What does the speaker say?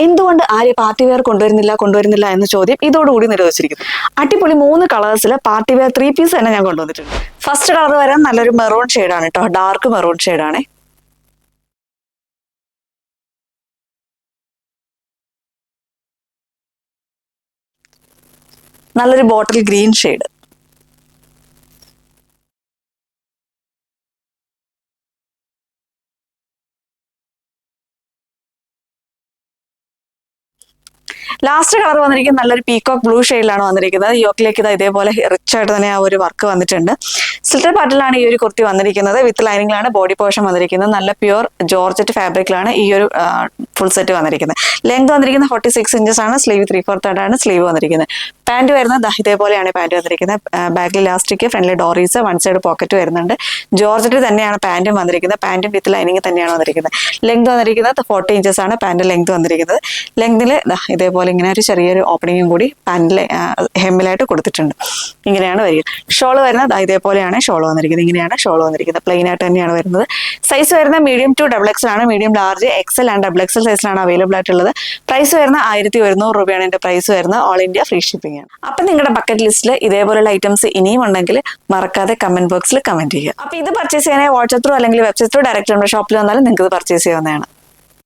എന്തുകൊണ്ട് Arya party wear കൊണ്ടുവരുന്നില്ല എന്ന ചോദ്യം ഇതോടുകൂടി നിരോധിച്ചിരിക്കുന്നു. അടിപൊളി 3 കളേഴ്സിൽ പാർട്ടി വെയർ 3 പീസ് തന്നെ ഞാൻ കൊണ്ടുവന്നിട്ടുണ്ട്. ഫസ്റ്റ് കളർ വരാൻ നല്ലൊരു മെറൂൺ ഷെയ്ഡാണ് കേട്ടോ, ഡാർക്ക് മെറൂൺ ഷെയ്ഡാണ്. നല്ലൊരു bottle green shade. Last colour വന്നിരിക്കുന്നത് നല്ലൊരു പീകോക്ക് ബ്ലൂ ഷെയ്ഡിലാണ് വന്നിരിക്കുന്നത്. യോക്കിലേക്ക് ഇതേപോലെ റിച്ച് ആയിട്ട് തന്നെ ആ ഒരു വർക്ക് വന്നിട്ടുണ്ട്. സ്ലിറ്റർ പാറ്റേണിലാണ് ഈ ഒരു കുർത്തി വന്നിരിക്കുന്നത്. വിത്ത് ലൈനിങ്ങിലാണ് ബോഡി പോർഷൻ വന്നിരിക്കുന്നത്. നല്ല പ്യുവർ ജോർജറ്റ് ഫാബ്രിക്കിലാണ് ഈ ഒരു ഫുൾ സെറ്റ് വന്നിരിക്കുന്നത്. ലെങ്ത് വന്നിരിക്കുന്നത് 46 ഇഞ്ചസ് ആണ്. സ്ലീവ് 3/4 ആണ് സ്ലീവ് വന്നിരിക്കുന്നത്. പാന്റ് വരുന്നത് ഇതേപോലെയാണ് പാന്റ് വന്നിരിക്കുന്നത്. ബാക്കിൽ ഇലാസ്റ്റിക്, ഫ്രണ്ടിൽ ഡോറീസ്, വൺ സൈഡ് പോക്കറ്റ് വരുന്നുണ്ട്. ജോർജറ്റ് തന്നെയാണ് പാന്റും വന്നിരിക്കുന്നത്. പാന്റും വിത്ത് ലൈനിങ് തന്നെയാണ് വന്നിരിക്കുന്നത്. ലെങ്ത് വന്നിരിക്കുന്നത് 40 ഇഞ്ചസ് ആണ് പാന്റ് ലെങ്ത് വന്നിരിക്കുന്നത്. ലെങ്തിൽ ഇതേപോലെ ഇങ്ങനെ ഒരു ചെറിയൊരു ഓപ്പണിങ്ങും കൂടി പാന്റിലെ ഹെമ്മിലായിട്ട് കൊടുത്തിട്ടുണ്ട്. ഇങ്ങനെയാണ് വരിക. ഷോൾ വരുന്നത് ഇതേപോലെയാണ് ഷോൾ വന്നിരിക്കുന്നത്. ഇങ്ങനെയാണ് ഷോൾ വന്നിരിക്കുന്നത്. പ്ലെയിൻ ആയിട്ട് തന്നെയാണ് വരുന്നത്. സൈസ് വരുന്നത് മീഡിയം ടു XXL ആണ്. Medium, large, XL and XXL സൈസിലാണ് അവൈലബിൾ ആയിട്ടുള്ളത്. പ്രൈസ് വരുന്നത് 1100 രൂപയാണ് ഇതിന്റെ പ്രൈസ് വരുന്നത്. ഓൾ ഇന്ത്യ ഫ്രീ ഷിപ്പിംഗ് ആണ്. അപ്പൊ നിങ്ങളുടെ ബക്കറ്റ് ലിസ്റ്റിൽ ഇതേപോലുള്ള ഐറ്റംസ് ഇനിയും ഉണ്ടെങ്കിൽ മറക്കാതെ കമന്റ് ബോക്സിൽ കമന്റ് ചെയ്യുക. അപ്പൊ ഇത് പർച്ചേസ് ചെയ്യാനായി വാട്സ്ആപ്പ് ത്രൂ അല്ലെങ്കിൽ വെബ്സൈറ്റ് ത്രൂ ഡയറക്റ്റ് നമ്മുടെ ഷോപ്പിൽ വന്നാലും നിങ്ങൾക്ക് ഇത് പർച്ചേസ് ചെയ്യാവുന്നതാണ്.